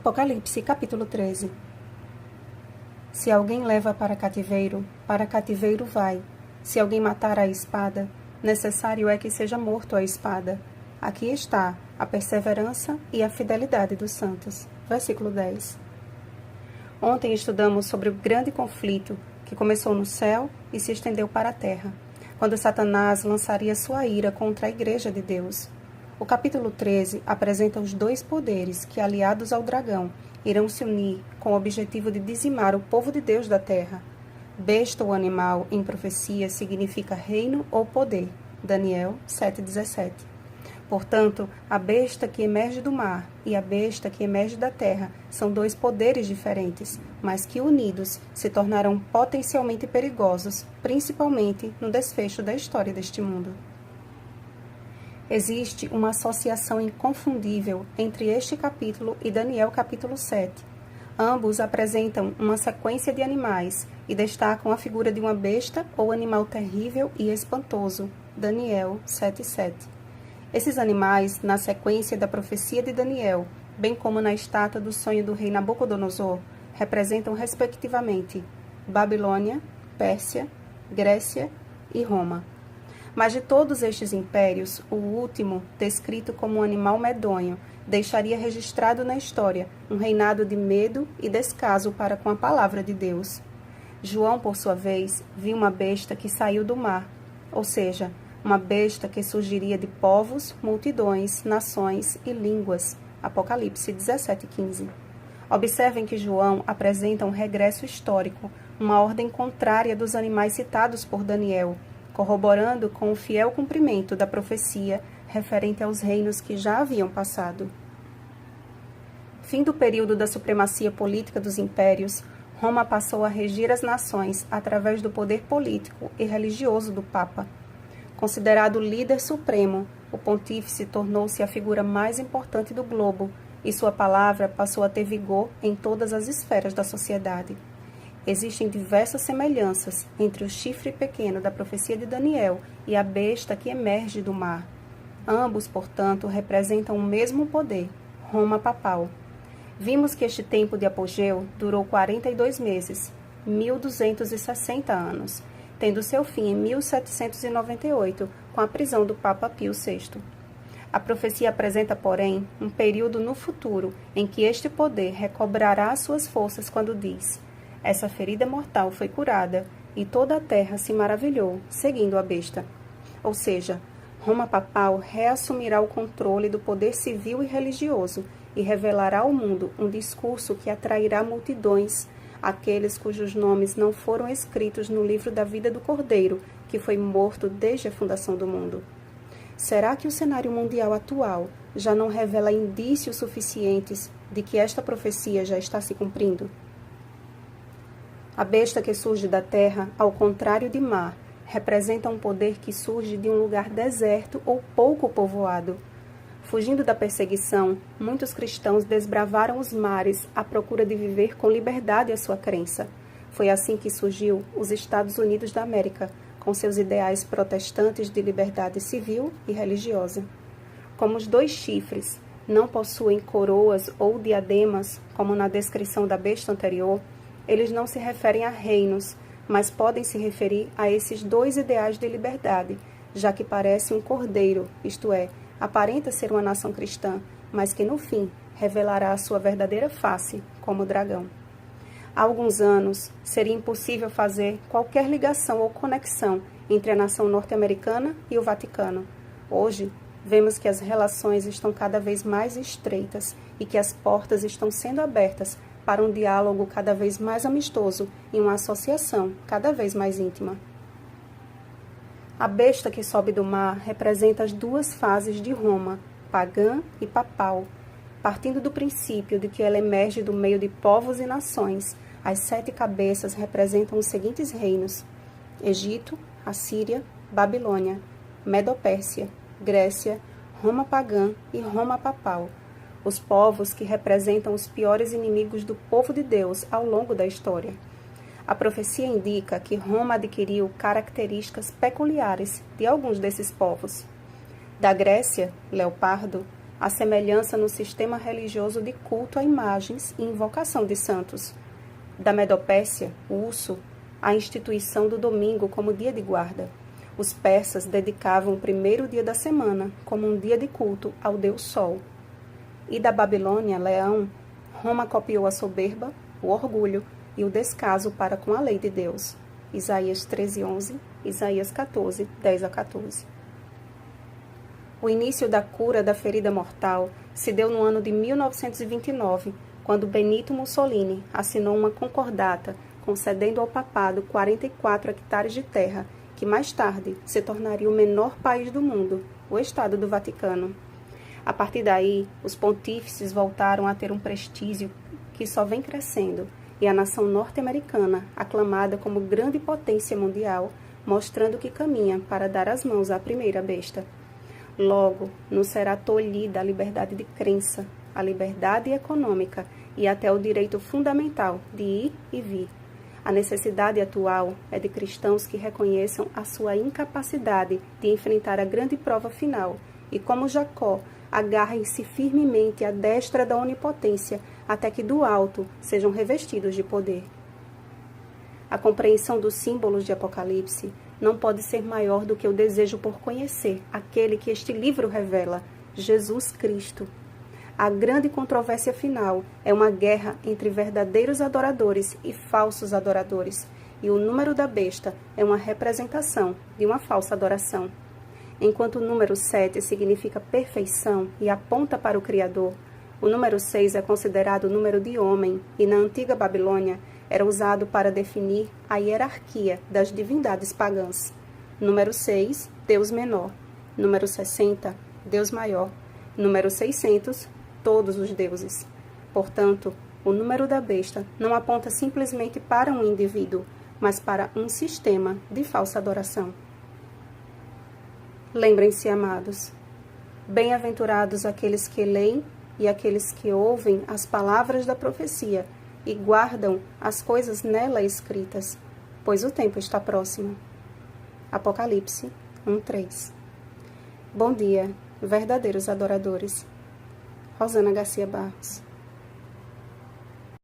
Apocalipse, capítulo 13. Se alguém leva para cativeiro vai. Se alguém matar à espada, necessário é que seja morto à espada. Aqui está a perseverança e a fidelidade dos santos. Versículo 10. Ontem estudamos sobre o grande conflito que começou no céu e se estendeu para a terra, quando Satanás lançaria sua ira contra a Igreja de Deus. O capítulo 13 apresenta os dois poderes que, aliados ao dragão, irão se unir com o objetivo de dizimar o povo de Deus da terra. Besta ou animal, em profecia, significa reino ou poder. Daniel 7,17. Portanto, a besta que emerge do mar e a besta que emerge da terra são dois poderes diferentes, mas que unidos se tornarão potencialmente perigosos, principalmente no desfecho da história deste mundo. Existe uma associação inconfundível entre este capítulo e Daniel capítulo 7. Ambos apresentam uma sequência de animais e destacam a figura de uma besta ou animal terrível e espantoso. Daniel 7,7. Esses animais, na sequência da profecia de Daniel, bem como na estátua do sonho do rei Nabucodonosor, representam respectivamente Babilônia, Pérsia, Grécia e Roma. Mas de todos estes impérios, o último, descrito como um animal medonho, deixaria registrado na história um reinado de medo e descaso para com a palavra de Deus. João, por sua vez, viu uma besta que saiu do mar, ou seja, uma besta que surgiria de povos, multidões, nações e línguas. Apocalipse 17:15. Observem que João apresenta um regresso histórico, uma ordem contrária dos animais citados por Daniel, corroborando com o fiel cumprimento da profecia referente aos reinos que já haviam passado. Fim do período da supremacia política dos impérios, Roma passou a regir as nações através do poder político e religioso do Papa. Considerado o líder supremo, o pontífice tornou-se a figura mais importante do globo e sua palavra passou a ter vigor em todas as esferas da sociedade. Existem diversas semelhanças entre o chifre pequeno da profecia de Daniel e a besta que emerge do mar. Ambos, portanto, representam o mesmo poder, Roma papal. Vimos que este tempo de apogeu durou 42 meses, 1260 anos, tendo seu fim em 1798, com a prisão do Papa Pio VI. A profecia apresenta, porém, um período no futuro em que este poder recobrará suas forças quando diz: essa ferida mortal foi curada, e toda a terra se maravilhou, seguindo a besta. Ou seja, Roma papal reassumirá o controle do poder civil e religioso e revelará ao mundo um discurso que atrairá multidões, aqueles cujos nomes não foram escritos no livro da vida do Cordeiro, que foi morto desde a fundação do mundo. Será que o cenário mundial atual já não revela indícios suficientes de que esta profecia já está se cumprindo? A besta que surge da terra, ao contrário de mar, representa um poder que surge de um lugar deserto ou pouco povoado. Fugindo da perseguição, muitos cristãos desbravaram os mares à procura de viver com liberdade a sua crença. Foi assim que surgiu os Estados Unidos da América, com seus ideais protestantes de liberdade civil e religiosa. Como os dois chifres não possuem coroas ou diademas, como na descrição da besta anterior, eles não se referem a reinos, mas podem se referir a esses dois ideais de liberdade, já que parece um cordeiro, isto é, aparenta ser uma nação cristã, mas que no fim revelará a sua verdadeira face, como o dragão. Há alguns anos, seria impossível fazer qualquer ligação ou conexão entre a nação norte-americana e o Vaticano. Hoje, vemos que as relações estão cada vez mais estreitas e que as portas estão sendo abertas para um diálogo cada vez mais amistoso e uma associação cada vez mais íntima. A besta que sobe do mar representa as duas fases de Roma, pagã e papal. Partindo do princípio de que ela emerge do meio de povos e nações, as 7 cabeças representam os seguintes reinos: Egito, Assíria, Babilônia, Medopérsia, Grécia, Roma pagã e Roma papal. Os povos que representam os piores inimigos do povo de Deus ao longo da história. A profecia indica que Roma adquiriu características peculiares de alguns desses povos. Da Grécia, leopardo, a semelhança no sistema religioso de culto a imagens e invocação de santos. Da Medopécia, o urso, a instituição do domingo como dia de guarda. Os persas dedicavam o primeiro dia da semana como um dia de culto ao deus Sol. E da Babilônia, Leão, Roma copiou a soberba, o orgulho e o descaso para com a lei de Deus. Isaías 13:11, Isaías 14, 10-14. O início da cura da ferida mortal se deu no ano de 1929, quando Benito Mussolini assinou uma concordata concedendo ao papado 44 hectares de terra, que mais tarde se tornaria o menor país do mundo, o Estado do Vaticano. A partir daí, os pontífices voltaram a ter um prestígio que só vem crescendo, e a nação norte-americana, aclamada como grande potência mundial, mostrando que caminha para dar as mãos à primeira besta. Logo, nos será tolhida a liberdade de crença, a liberdade econômica e até o direito fundamental de ir e vir. A necessidade atual é de cristãos que reconheçam a sua incapacidade de enfrentar a grande prova final e, como Jacó, agarrem-se firmemente à destra da onipotência até que do alto sejam revestidos de poder. A compreensão dos símbolos de Apocalipse não pode ser maior do que o desejo por conhecer aquele que este livro revela, Jesus Cristo. A grande controvérsia final é uma guerra entre verdadeiros adoradores e falsos adoradores, e o número da besta é uma representação de uma falsa adoração. Enquanto o número 7 significa perfeição e aponta para o Criador, o número 6 é considerado o número de homem e, na antiga Babilônia, era usado para definir a hierarquia das divindades pagãs. Número 6, Deus menor. Número 60, Deus maior. Número 600, todos os deuses. Portanto, o número da besta não aponta simplesmente para um indivíduo, mas para um sistema de falsa adoração. Lembrem-se, amados, bem-aventurados aqueles que leem e aqueles que ouvem as palavras da profecia e guardam as coisas nela escritas, pois o tempo está próximo. Apocalipse 1:3. Bom dia, verdadeiros adoradores. Rosana Garcia Barros.